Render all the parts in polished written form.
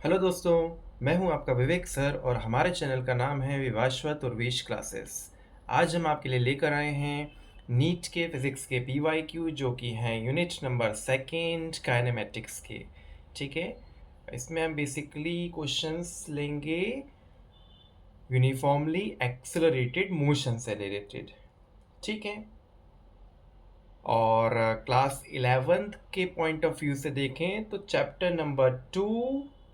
Hello दोस्तों, मैं हूं आपका विवेक सर और हमारे चैनल का नाम है विवाश्वत उर्वेश क्लासेस। आज हम आपके लिए लेकर आए हैं नीट के फिज़िक्स के पीवाईक्यू जो कि हैं यूनिट नंबर सेकेंड काइनेमेटिक्स के। ठीक है, इसमें हम बेसिकली क्वेश्चंस लेंगे यूनिफॉर्मली एक्सेलरेटेड मोशन से रिलेटेड। ठीक है, और क्लास 11th के पॉइंट ऑफ व्यू से देखें तो chapter number 2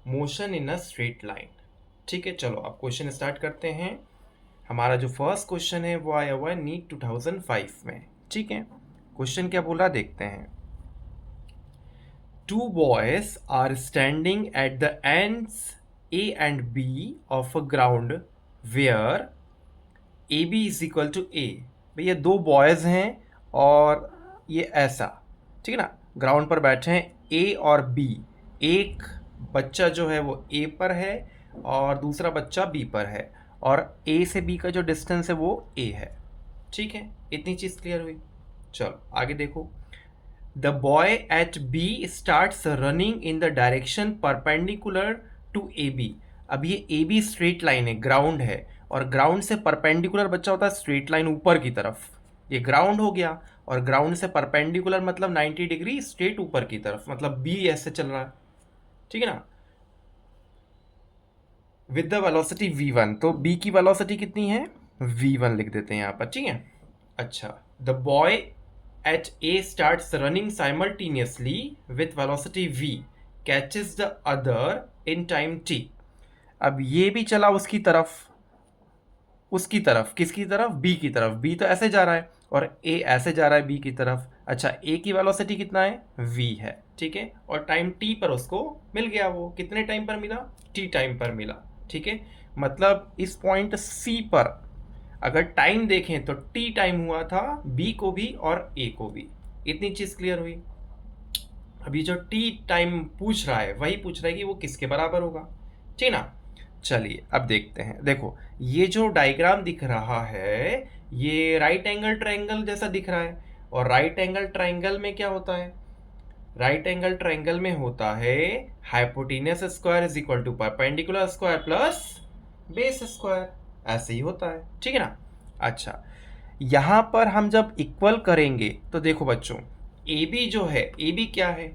motion in a straight line. ठीक है, चलो अब क्वेश्चन स्टार्ट करते हैं। हमारा जो फर्स्ट क्वेश्चन है वो आया हुआ है नीट 2005 में। ठीक है, क्वेश्चन क्या बोला देखते हैं। Two boys are standing at the ends A and B of a ground where A B is equal to a. भैया दो बॉयज हैं और ये ऐसा, ठीक है ना, ग्राउंड पर बैठे हैं ए और बी। एक बच्चा जो है वो ए पर है और दूसरा बच्चा बी पर है, और ए से बी का जो डिस्टेंस है वो ए है। ठीक है, इतनी चीज़ क्लियर हुई। चलो आगे देखो। The boy at B starts running in the direction perpendicular to A B. अब ये ए बी स्ट्रेट लाइन है, ग्राउंड है, और ग्राउंड से परपेंडिकुलर बच्चा होता है स्ट्रेट लाइन ऊपर की तरफ। ये ग्राउंड हो गया, और ग्राउंड से परपेंडिकुलर मतलब 90 डिग्री स्ट्रेट ऊपर की तरफ, मतलब बी ऐसे चल रहा है। ठीक है ना, विद द वेलोसिटी v1। तो b की वेलोसिटी कितनी है, v1 लिख देते हैं यहाँ पर। ठीक है, अच्छा। The boy eight a starts running simultaneously with velocity v, catches the other in time t। अब ये भी चला उसकी तरफ, किसकी तरफ, b की तरफ। b तो ऐसे जा रहा है और a ऐसे जा रहा है b की तरफ। अच्छा, a की वेलोसिटी कितना है, v है। ठीक है, और टाइम t पर उसको मिल गया। वो कितने टाइम पर मिला, t टाइम पर मिला। ठीक है, मतलब इस पॉइंट c पर अगर टाइम देखें तो t टाइम हुआ था b को भी और a को भी। इतनी चीज़ क्लियर हुई। अभी जो t टाइम पूछ रहा है वही पूछ रहा है कि वो किसके बराबर होगा। ठीक ना, चलिए अब देखते हैं। देखो, ये जो डायग्राम दिख रहा है ये राइट एंगल ट्रायंगल जैसा दिख रहा है, और राइट एंगल ट्रायंगल में क्या होता है, राइट एंगल ट्रायंगल में होता है hypotenuse square is equal to perpendicular square plus base square. ऐसे ही होता है। ठीक है ना, अच्छा। यहां पर हम जब इक्वल करेंगे तो देखो बच्चों, ए बी जो है, ए बी क्या है,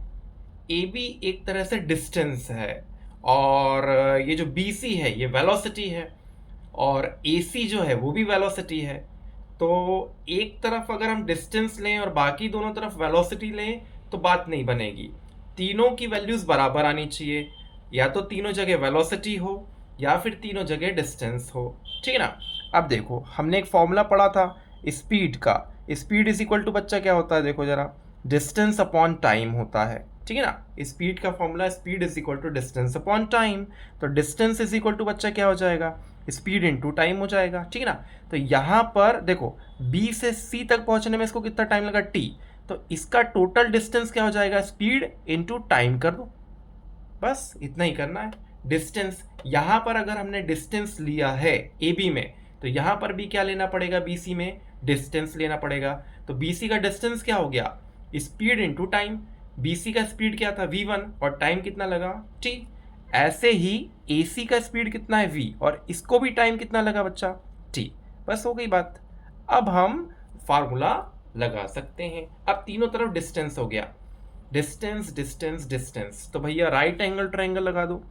ए बी एक तरह से डिस्टेंस है, और ये जो बी सी है ये वेलोसिटी है, और ए सी जो है वो भी वेलोसिटी है। तो एक तरफ अगर हम डिस्टेंस लें और बाकी दोनों तरफ वेलोसिटी लें तो बात नहीं बनेगी। तीनों की वैल्यूज बराबर आनी चाहिए, या तो तीनों जगह वेलोसिटी हो या फिर तीनों जगह डिस्टेंस हो। ठीक है ना, अब देखो हमने एक फॉर्मूला पढ़ा था स्पीड का। स्पीड इज इक्वल टू बच्चा क्या होता है, देखो जरा, डिस्टेंस अपॉन टाइम होता है। ठीक है ना, स्पीड का formula speed is equal to distance upon time. तो डिस्टेंस इज इक्वल टू बच्चा क्या हो जाएगा, स्पीड इनटू टाइम हो जाएगा। ठीक है ना, तो यहाँ पर देखो B से C तक पहुंचने में इसको कितना टाइम लगा, T। तो इसका टोटल डिस्टेंस क्या हो जाएगा, स्पीड इनटू टाइम कर दो, बस इतना ही करना है। डिस्टेंस यहाँ पर अगर हमने डिस्टेंस लिया है AB में, तो यहाँ पर भी क्या लेना पड़ेगा, BC में डिस्टेंस लेना पड़ेगा। तो BC का डिस्टेंस क्या हो गया, स्पीड इनटू टाइम। BC का स्पीड क्या था, v1, और टाइम कितना लगा, t। ऐसे ही AC का स्पीड कितना है, v, और इसको भी टाइम कितना लगा बच्चा, t। बस हो गई बात। अब हम फार्मूला लगा सकते हैं। अब तीनों तरफ डिस्टेंस हो गया, डिस्टेंस डिस्टेंस डिस्टेंस, तो भैया राइट एंगल ट्रायंगल लगा दो।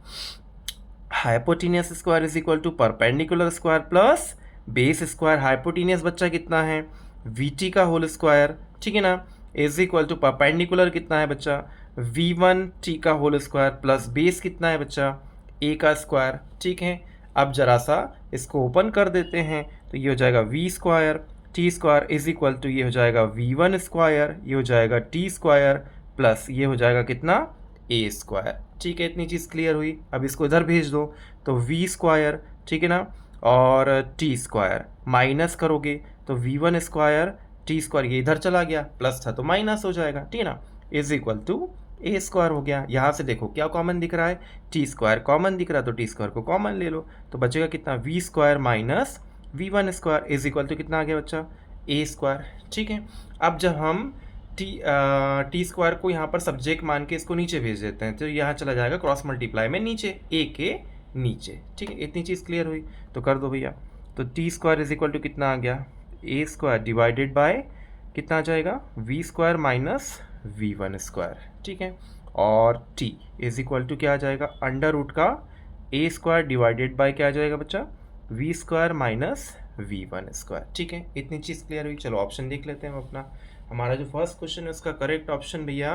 Hypotenuse square is equal to perpendicular square plus base square. Hypotenuse बच्चा कितना है, वीटी का होल स्क्वायर। ठीक है ना, इज इक्वल टू परपेंडिकुलर कितना है बच्चा, v1 टी का होल स्क्वायर प्लस बेस कितना है बच्चा, a का स्क्वायर। ठीक है, अब जरा सा इसको ओपन कर देते हैं तो ये हो जाएगा v square t square is equal to ये हो जाएगा v1 स्क्वायर, ये हो जाएगा टी स्क्वायर प्लस ये हो जाएगा कितना, a स्क्वायर। ठीक है, इतनी चीज़ क्लियर हुई। अब इसको इधर भेज दो तो v स्क्वायर, ठीक है ना, और टी स्क्वायर माइनस करोगे तो v1 स्क्वायर टी स्क्वायर, ये इधर चला गया, प्लस था तो माइनस हो जाएगा। ठीक है ना, is equal to a square हो गया। यहाँ से देखो क्या कॉमन दिख रहा है, टी स्क्वायर कॉमन दिख रहा है, तो टी स्क्वायर को कॉमन ले लो तो बचेगा कितना, v square minus v one square is equal to कितना आ गया बच्चा, ए स्क्वायर। ठीक है, अब जब हम टी स्क्वायर को यहाँ पर सब्जेक्ट मान के इसको नीचे भेज देते हैं, तो यहाँ चला जाएगा क्रॉस मल्टीप्लाई में नीचे, ए के नीचे। ठीक है, इतनी चीज़ क्लियर हुई, तो कर दो भैया। तो t square is equal to कितना आ गया, ए स्क्वायर डिवाइडेड बाय कितना आ जाएगा, v square minus v one square. ठीक है, और टी इज इक्वल टू क्या आ जाएगा, अंडर रूट का ए स्क्वायर डिवाइडेड बाय क्या आ जाएगा बच्चा, v square minus v one square. ठीक है, इतनी चीज़ क्लियर हुई। चलो ऑप्शन देख लेते हैं हम अपना। हमारा जो फर्स्ट क्वेश्चन है उसका करेक्ट ऑप्शन भैया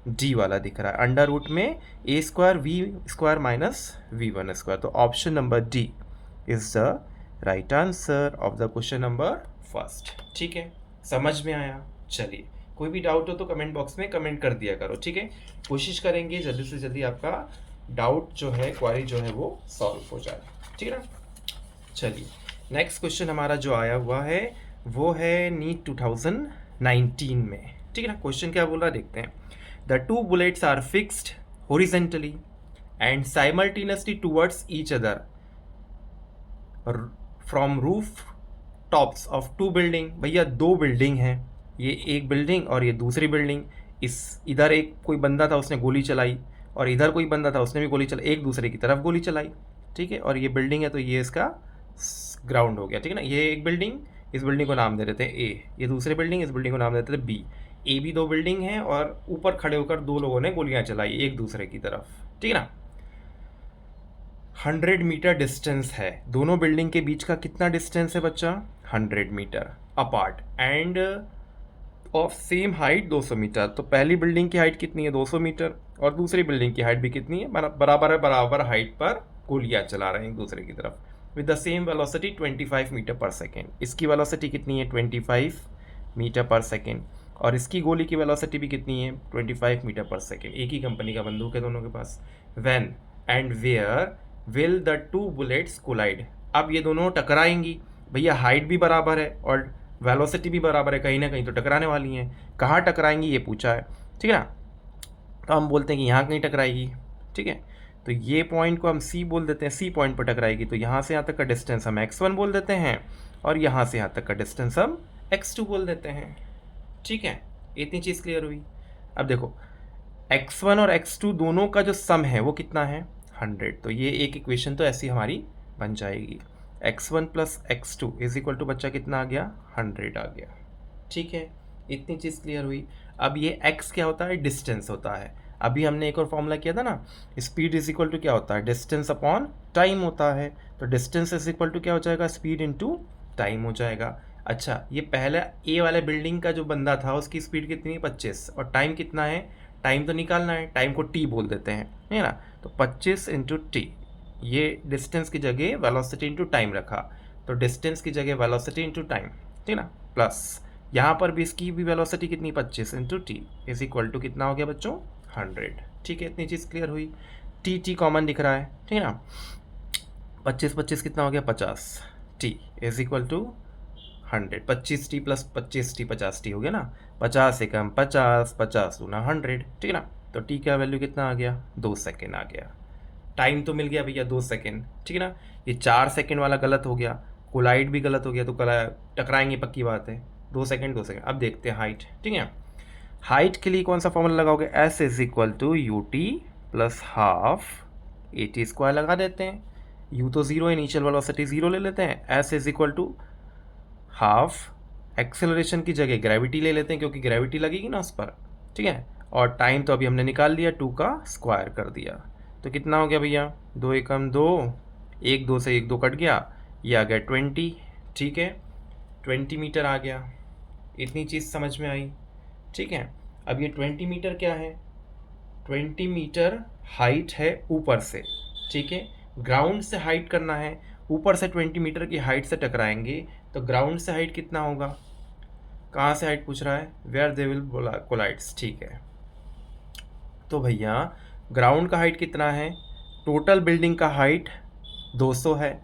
डी वाला दिख रहा है, अंडर रूट में a square v square minus v one square. तो option number D is the right answer of the question number first. ठीक है, समझ में आया? चलिए, कोई भी डाउट हो तो कमेंट बॉक्स में कमेंट कर दिया करो। ठीक है, कोशिश करेंगे जल्दी से जल्दी आपका डाउट जो है, क्वारी जो है वो सॉल्व हो जाए। ठीक है ना? चलिए, नेक्स्ट क्वेश्चन हमारा जो आया हुआ है वो है नीट 2019 में। ठीक है ना? क्वेश्चन क्या बोल रहा है देखते हैं। The two bullets are fixed horizontally and simultaneously towards each other from roof tops of two building. भैया दो बिल्डिंग हैं, ये एक बिल्डिंग और ये दूसरी बिल्डिंग। इस इधर एक कोई बंदा था उसने गोली चलाई, और इधर कोई बंदा था उसने भी गोली चलाई, एक दूसरे की तरफ गोली चलाई। ठीक है, और ये बिल्डिंग है तो ये इसका ग्राउंड हो गया। ठीक है ना? ये एक बिल्डिंग, इस बिल्डिंग को नाम दे देते हैं ए, ये दूसरी बिल्डिंग, इस बिल्डिंग को नाम देते थे बी। ए भी दो बिल्डिंग है और ऊपर खड़े होकर दो लोगों ने गोलियां चलाई एक दूसरे की तरफ। ठीक है ना? 100 मीटर डिस्टेंस है, दोनों बिल्डिंग के बीच का कितना डिस्टेंस है बच्चा, 100 metre apart, and of same height 200 metre. तो पहली बिल्डिंग की हाइट कितनी है, 200 मीटर, और दूसरी बिल्डिंग की हाइट भी कितनी है, बराबर हाइट पर गोलियां चला रहे हैं एक दूसरे की तरफ with the same velocity 25 metre per second. इसकी वेलोसिटी कितनी है, 25 मीटर पर सेकेंड, और इसकी गोली की वेलोसिटी भी कितनी है, 25 मीटर पर सेकेंड। एक ही कंपनी का बंदूक है दोनों के पास। When and where will the two bullets collide. अब ये दोनों टकराएंगी। भैया हाइट भी बराबर है और वेलोसिटी भी बराबर है, कहीं ना कहीं तो टकराने वाली हैं। कहाँ टकराएंगी ये पूछा है। ठीक है ना? तो हम बोलते हैं कि यहाँ कहीं टकराएगी। ठीक है, तो ये पॉइंट को हम सी बोल देते हैं, सी पॉइंट पर टकराएगी। तो यहाँ से यहाँ तक का डिस्टेंस हम x1 बोल देते हैं, और यहाँ से यहाँ तक का डिस्टेंस हम x2 बोल देते हैं। ठीक है, इतनी चीज़ क्लियर हुई। अब देखो, x1 और x2 दोनों का जो सम है वो कितना है, 100। तो ये एक इक्वेशन तो ऐसी हमारी बन जाएगी, x1 plus x2 is equal to बच्चा कितना आ गया, 100 आ गया। ठीक है, इतनी चीज़ क्लियर हुई। अब ये x क्या होता है, डिस्टेंस होता है। अभी हमने एक और फॉर्मूला किया था ना, स्पीड इज इक्वल टू क्या होता है, डिस्टेंस अपॉन टाइम होता है। तो डिस्टेंस इज इक्वल टू क्या हो जाएगा, स्पीड इनटू टाइम हो जाएगा। अच्छा, ये पहले ए वाले बिल्डिंग का जो बंदा था उसकी स्पीड कितनी है, 25, और टाइम कितना है, टाइम तो निकालना है, टाइम को टी बोल देते हैं, है ना? तो 25 इंटू टी, ये डिस्टेंस की जगह वेलोसिटी इंटू टाइम रखा, तो डिस्टेंस की जगह वेलोसिटी इंटू टाइम। ठीक है ना? प्लस यहाँ पर भी इसकी भी वेलोसिटी कितनी, 25 into t is equal to कितना हो गया बच्चों, 100। ठीक है, इतनी चीज़ क्लियर हुई। टी टी कॉमन दिख रहा है। ठीक है ना? 25 25 कितना हो गया, 50। T is equal to 100। 25 t plus 25 t 50 t हो गया ना, 50 से कम 50, 50 दूना 100। ठीक है ना? तो टी का वैल्यू कितना आ गया, 2 सेकेंड आ गया। टाइम तो मिल गया भैया 2 सेकेंड। ठीक है ना? ये 4 सेकेंड वाला गलत हो गया, कोलाइड भी गलत हो गया, तो टकराएंगे पक्की बात है। 2 सेकेंड 2 सेकेंड। अब देखते हैं हाइट। ठीक है, हाइट के लिए कौन सा फॉर्मूला लगाओगे, s is equal to u t plus half a t square लगा देते हैं। यू तो जीरो है, इनिशियल वेलोसिटी जीरो ले लेते हैं। S is equal to half acceleration की जगह ग्रेविटी ले लेते हैं, क्योंकि ग्रेविटी लगेगी ना उस पर। ठीक है, और टाइम तो अभी हमने निकाल लिया, 2 का स्क्वायर कर दिया। तो कितना हो गया भैया, 2 एकम 2, 1 2 से 1 2 कट गया, ये आ गया 20। ठीक है, 20 मीटर आ गया। इतनी चीज़ समझ में आई। ठीक है, अब ये 20 मीटर क्या है, 20 मीटर हाइट है ऊपर से। ठीक है, ग्राउंड से हाइट करना है, ऊपर से 20 मीटर की हाइट से टकराएंगे, तो ग्राउंड से हाइट कितना होगा, कहाँ से हाइट पूछ रहा है, वेयर दे विल कोलाइड्स। ठीक है, तो भैया ग्राउंड का हाइट कितना है, टोटल बिल्डिंग का हाइट 200 है,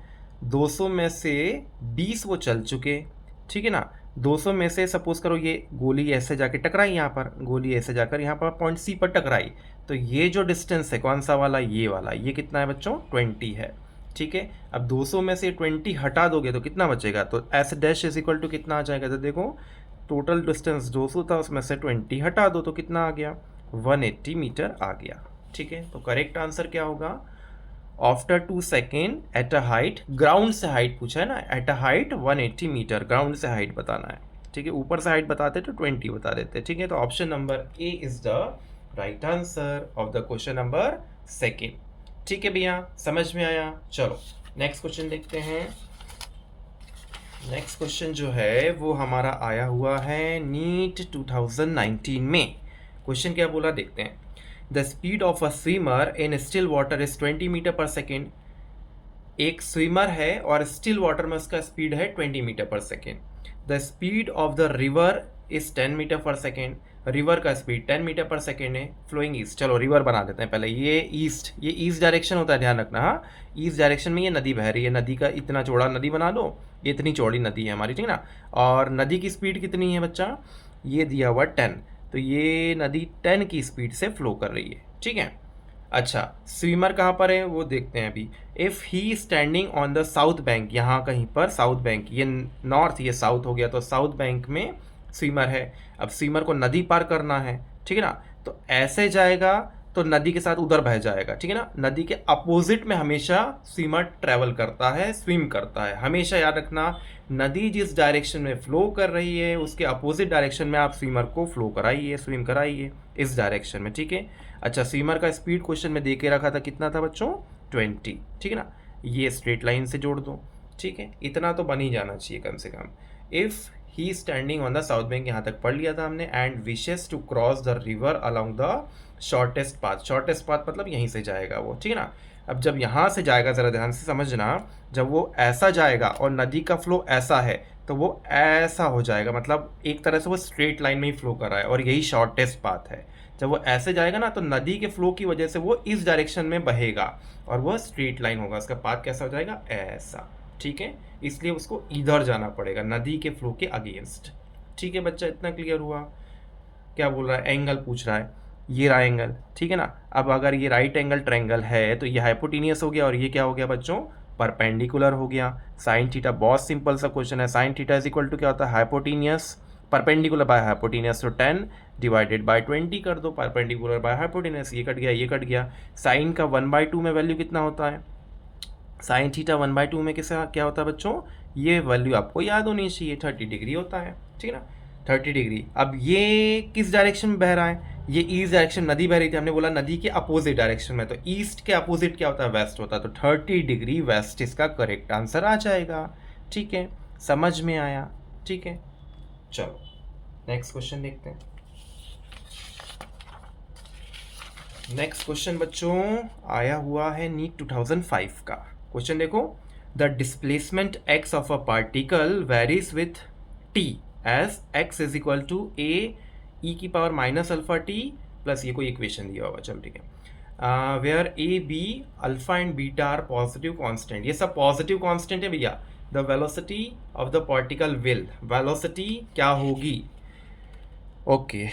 200 में से 20 वो चल चुके। ठीक है ना? 200 में से सपोज करो ये गोली ऐसे जाके टकराई, यहाँ पर गोली ऐसे जाकर यहाँ पर पॉइंट सी पर टकराई, तो ये जो डिस्टेंस है कौन सा वाला, ये वाला, ये कितना है बच्चों, 20 है। ठीक है, अब 200 में से 20 हटा दोगे तो कितना बचेगा, तो s dash is equal to कितना आ जाएगा, तो देखो टोटल डिस्टेंस 200 था, उसमें से 20 हटा दो तो कितना आ गया, 180 मीटर आ गया। ठीक है, तो करेक्ट आंसर क्या होगा, after 2 second at a height, ground से हाइट पूछा है ना, at a height 180 metre, ground से हाइट बताना है। ठीक है, ऊपर से हाइट बताते तो 20 बता देते। ठीक है, तो option number A is the right answer of the question number second. ठीक है भैया, समझ में आया। चलो नेक्स्ट क्वेश्चन देखते हैं। नेक्स्ट क्वेश्चन जो है वो हमारा आया हुआ है नीट 2019 में। क्वेश्चन क्या बोला देखते हैं। The speed of a swimmer in still water is 20 metre per second. एक स्विमर है और स्टिल वाटर में उसका स्पीड है 20 metre per second. The speed of the river is 10 metre per second. River का स्पीड 10 मीटर पर सेकेंड है, flowing east. चलो river बना देते हैं पहले। ये ईस्ट डायरेक्शन होता है, ध्यान रखना। हाँ, ईस्ट डायरेक्शन में ये नदी बह रही है। नदी का इतना चौड़ा नदी बना लो, ये इतनी चौड़ी नदी है हमारी, ठीक ना। और नदी की स्पीड कितनी है बच्चा, ये दिया हुआ 10, तो ये नदी 10 की स्पीड से फ्लो कर रही है। ठीक है, अच्छा स्विमर कहाँ पर है वो देखते हैं अभी। If he standing on the south bank, यहाँ कहीं पर साउथ बैंक, ये नॉर्थ ये साउथ हो गया, तो साउथ बैंक में स्विमर है। अब स्विमर को नदी पार करना है, ठीक है ना, तो ऐसे जाएगा तो नदी के साथ उधर बह जाएगा। ठीक है ना, नदी के अपोजिट में हमेशा स्विमर ट्रैवल करता है, स्विम करता है। हमेशा याद रखना, नदी जिस डायरेक्शन में फ्लो कर रही है उसके अपोजिट डायरेक्शन में आप स्विमर को फ्लो कराइए, स्विम कराइए इस डायरेक्शन में। ठीक है, अच्छा स्विमर का स्पीड क्वेश्चन में दे के रखा था, कितना था बच्चों, 20। ठीक है ना, ये स्ट्रेट लाइन से जोड़ दो। ठीक है, इतना तो बन ही जाना चाहिए कम से कम। If he standing on the south bank, यहाँ तक पढ़ लिया था हमने, and wishes to cross the river along the shortest path. Shortest path मतलब यहीं से जाएगा वो, ठीक है ना। अब जब यहाँ से जाएगा, ज़रा ध्यान से समझना, जब वो ऐसा जाएगा और नदी का फ्लो ऐसा है तो वो ऐसा हो जाएगा, मतलब एक तरह से वो स्ट्रेट लाइन में ही फ्लो कर रहा है और यही शॉर्टेस्ट पाथ है। जब वो ऐसे जाएगा ना तो नदी के फ्लो की वजह से वो इस डायरेक्शन में बहेगा और वो स्ट्रेट लाइन होगा, उसका पाथ कैसा हो जाएगा, ऐसा। ठीक है, इसलिए उसको इधर जाना पड़ेगा, नदी के फ्लो के अगेंस्ट। ठीक है बच्चा, इतना क्लियर हुआ। क्या बोल रहा है, एंगल पूछ रहा है, ये रहा एंगल। ठीक है ना, अब अगर ये राइट एंगल ट्रायंगल है तो ये हाइपोटेनियस हो गया और ये क्या हो गया बच्चों, परपेंडिकुलर हो गया। साइन थीटा बहुत सिंपल सा क्वेश्चन है। Sine theta is equal to क्या होता है, हाइपोटेनियस परपेंडिकुलर बाय हाइपोटेनियस, तो 10 डिवाइडेड बाय 20 कर दो, परपेंडिकुलर बाय हाइपोटेनियस, ये कट गया ये कट गया। साइन का 1/2 में वैल्यू कितना होता है, साइन थीटा 1/2 में किसा क्या होता है बच्चों, ये वैल्यू आपको याद होनी चाहिए, 30 डिग्री होता है। ठीक है ना, 30 डिग्री। अब ये किस डायरेक्शन में बह रहा है, ये ईस्ट डायरेक्शन, नदी बह रही थी, हमने बोला नदी के अपोजिट डायरेक्शन में, तो ईस्ट के अपोजिट क्या होता है, वेस्ट होता है, तो 30 डिग्री वेस्ट इसका करेक्ट आंसर आ जाएगा। ठीक है, समझ में आया। ठीक है, चलो नेक्स्ट क्वेश्चन देखते हैं। नेक्स्ट क्वेश्चन बच्चों आया हुआ है नीट 2005 का। क्वेश्चन देखो, the displacement x of a particle varies with t as x is equal to a e की power minus alpha t plus, ये कोई इक्वेशन दिया होगा, चलो ठीक है। Where a b alpha and beta are positive constant, ये सब पॉजिटिव कांस्टेंट है भैया। The velocity of the particle will, velocity क्या होगी, okay,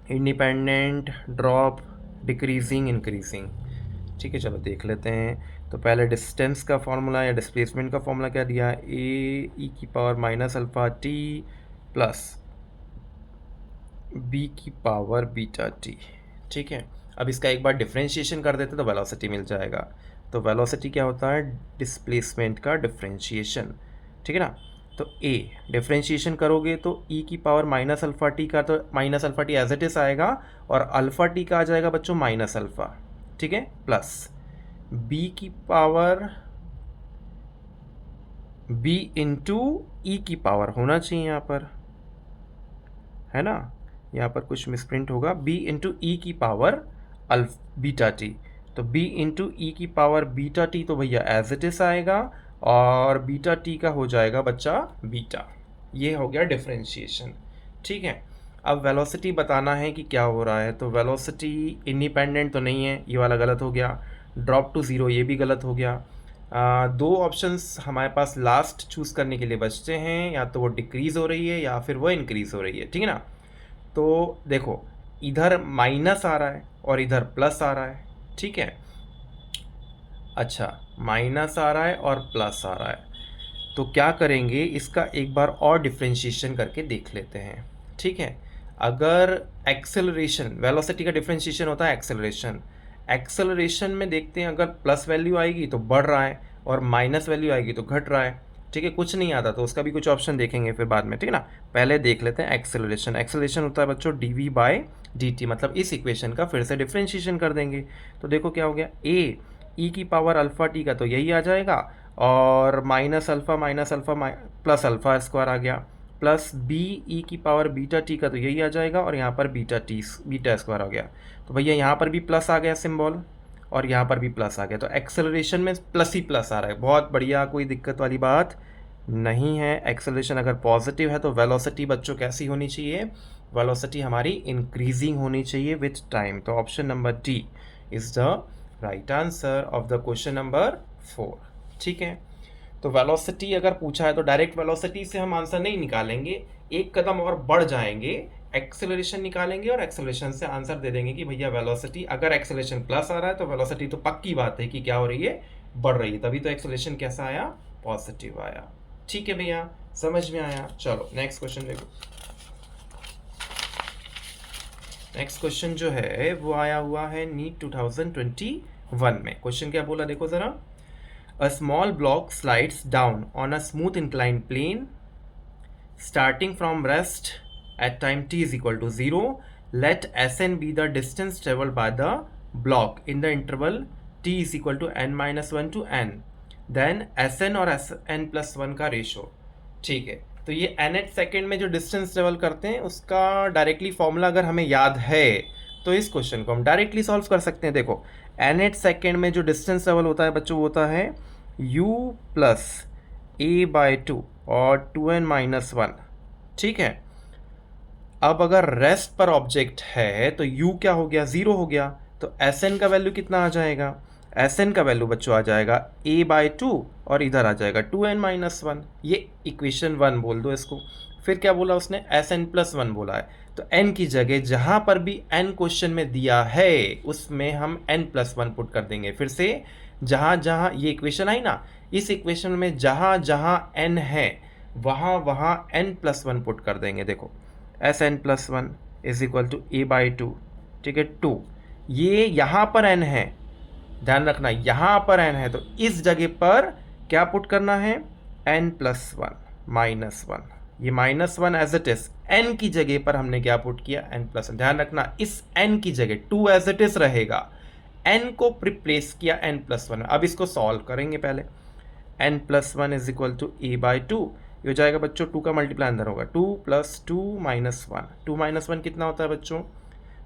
independent, drop, decreasing, increasing. ठीक है, चलो देख लेते हैं। तो पहले डिस्टेंस का फॉर्मूला या डिस्प्लेसमेंट का फॉर्मूला क्या दिया, ए ई की power minus alpha t plus b की पावर बीटा टी। ठीक है, अब इसका एक बार डिफ्रेंशिएशन कर देते तो वेलोसिटी मिल जाएगा। तो वेलोसिटी क्या होता है, डिस्प्लेसमेंट का डिफ्रेंशिएशन। ठीक है ना, तो ए डिफ्रेंशिएशन करोगे तो ई की पावर माइनस अल्फा टी का, तो minus alpha t as it is आएगा और अल्फा टी का आ जाएगा बच्चों माइनस अल्फा। ठीक है, प्लस b की पावर b इंटू ई की पावर होना चाहिए यहाँ पर, है ना, यहाँ पर कुछ मिसप्रिंट होगा, b इंटू ई की पावर बीटा टी, तो b इंटू ई की पावर बीटा टी तो भैया एज इट इज आएगा और बीटा टी का हो जाएगा बच्चा बीटा। ये हो गया डिफ्रेंशिएशन। ठीक है, अब वेलोसिटी बताना है कि क्या हो रहा है, तो वेलोसिटी इंडिपेंडेंट तो नहीं है, ये वाला गलत हो गया। ड्रॉप टू ज़ीरो, ये भी गलत हो गया। दो ऑप्शंस हमारे पास लास्ट चूज़ करने के लिए बचते हैं, या तो वो डिक्रीज़ हो रही है या फिर वो इंक्रीज़ हो रही है। ठीक है ना, तो देखो इधर माइनस आ रहा है और इधर प्लस आ रहा है। ठीक है, अच्छा माइनस आ रहा है और प्लस आ रहा है, तो क्या करेंगे, इसका एक बार और डिफ्रेंशिएशन करके देख लेते हैं, ठीक है। अगर एक्सेलरेशन, वेलोसिटी का डिफ्रेंशिएशन होता है एक्सेलरेशन, एक्सेलरेशन में देखते हैं अगर प्लस वैल्यू आएगी तो बढ़ रहा है और माइनस वैल्यू आएगी तो घट रहा है, ठीक है। कुछ नहीं आता तो उसका भी कुछ ऑप्शन देखेंगे फिर बाद में, ठीक है ना। पहले देख लेते हैं एक्सेलरेशन। एक्सेलरेशन होता है बच्चों dv/dt, मतलब इस इक्वेशन का फिर से डिफ्रेंशिएशन कर देंगे। तो देखो क्या हो गया, a e की पावर अल्फा टी का तो यही आ जाएगा, और minus alpha plus alpha square आ गया, प्लस बी ई की पावर बीटा टी का तो यही आ जाएगा, और यहाँ पर बीटा स्क्वायर आ गया। तो भैया यहाँ पर भी प्लस आ गया सिंबल, और यहाँ पर भी प्लस आ गया, तो एक्सेलरेशन में प्लस ही प्लस आ रहा है। बहुत बढ़िया, कोई दिक्कत वाली बात नहीं है। एक्सेलरेशन अगर पॉजिटिव है तो वेलोसिटी बच्चों कैसी होनी चाहिए, वेलोसिटी हमारी इंक्रीजिंग होनी चाहिए विथ टाइम। तो option number D is the right answer of the question number 4, ठीक है। तो वेलोसिटी अगर पूछा है तो डायरेक्ट वेलोसिटी से हम आंसर नहीं निकालेंगे, एक कदम और बढ़ जाएंगे, एक्सेलरेशन निकालेंगे और एक्सेलरेशन से आंसर दे देंगे कि भैया वेलोसिटी, अगर एक्सेलरेशन प्लस आ रहा है तो वेलोसिटी तो पक्की बात है कि क्या हो रही है, बढ़ रही है, तभी तो एक्सेलरेशन कैसा आया, पॉजिटिव आया, ठीक है भैया, समझ में आया। चलो नेक्स्ट क्वेश्चन देखो। नेक्स्ट क्वेश्चन जो है वो आया हुआ है नीट 2021 में। क्वेश्चन क्या बोला देखो जरा, a small block slides down on a smooth inclined plane starting from rest at time t is equal to 0. Let Sn be the distance traveled by the block in the interval t is equal to n minus 1 to n. Then Sn और Sn plus 1 का ratio, ठीक है। तो ये nth second में जो distance travel करते हैं उसका डायरेक्टली फॉर्मूला अगर हमें याद है तो इस क्वेश्चन को हम डायरेक्टली सॉल्व कर सकते हैं। देखो nth सेकेंड में जो डिस्टेंस ट्रेवल होता है बच्चों वो होता है u प्लस a/2 और 2n माइनस 1, ठीक है। अब अगर रेस्ट पर ऑब्जेक्ट है तो u क्या हो गया, 0 हो गया, तो Sn का वैल्यू कितना आ जाएगा, Sn का वैल्यू बच्चों आ जाएगा a/2 और इधर आ जाएगा 2n माइनस 1, ये इक्वेशन 1 बोल दो इसको। फिर क्या बोला उसने, Sn प्लस 1 बोला है, तो n की जगह जहाँ पर भी n क्वेश्चन में दिया है उसमें हम n प्लस 1 पुट कर देंगे। फिर से जहाँ जहाँ ये इक्वेशन आई ना, इस इक्वेशन में जहाँ जहाँ n है वहाँ वहाँ n प्लस 1 पुट कर देंगे। देखो Sn plus 1 is equal to a/2, ठीक है, 2, ये यहाँ पर n है, ध्यान रखना यहाँ पर n है, तो इस जगह पर क्या पुट करना है, n प्लस 1 माइनस 1, ये minus 1 as it is, n की जगह पर हमने क्या पुट किया, n प्लस 1। ध्यान रखना इस n की जगह 2 एज इट इज रहेगा, n को रिप्लेस किया n प्लस 1। अब इसको सॉल्व करेंगे पहले, n plus 1 is equal to a/2, ये हो जाएगा बच्चों 2 का मल्टीप्लाई अंदर होगा, 2 प्लस 2 माइनस 1, 2 माइनस 1 कितना होता है बच्चों,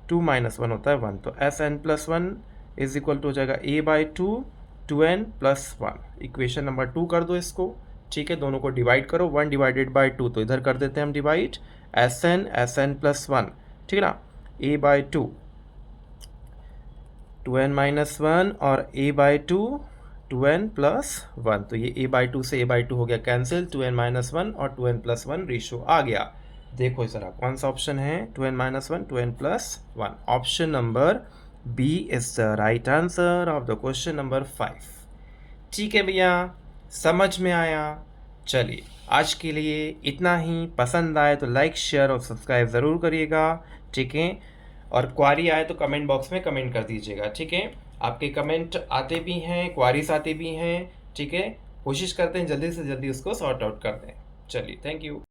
2 माइनस 1 होता है 1, तो Sn plus 1 is equal to हो जाएगा a/2 2n plus 1। Equation number 2 कर दो इसको, ठीक है, दोनों को डिवाइड करो, 1 डिवाइडेड बाई 2 तो इधर कर देते हैं हम डिवाइड, Sn प्लस 1, ठीक है ना, a/2 2n माइनस 1 और a/2 2n प्लस 1, तो ये a/2 से a/2 हो गया कैंसिल, 2n माइनस 1 और 2n प्लस 1 रेशो आ गया। देखो ज़रा कौन सा ऑप्शन है, 2n minus 1 2n plus 1, option number B is the right answer of the question number 5। ठीक है भैया, समझ में आया। चलिए आज के लिए इतना ही, पसंद आए तो लाइक शेयर और सब्सक्राइब ज़रूर करिएगा, ठीक है, और क्वारी आए तो कमेंट बॉक्स में कमेंट कर दीजिएगा, ठीक है। आपके कमेंट आते भी हैं, क्वारीज आते भी हैं, ठीक है, कोशिश करते हैं जल्दी से जल्दी उसको सॉर्ट आउट कर दें। चलिए, थैंक यू।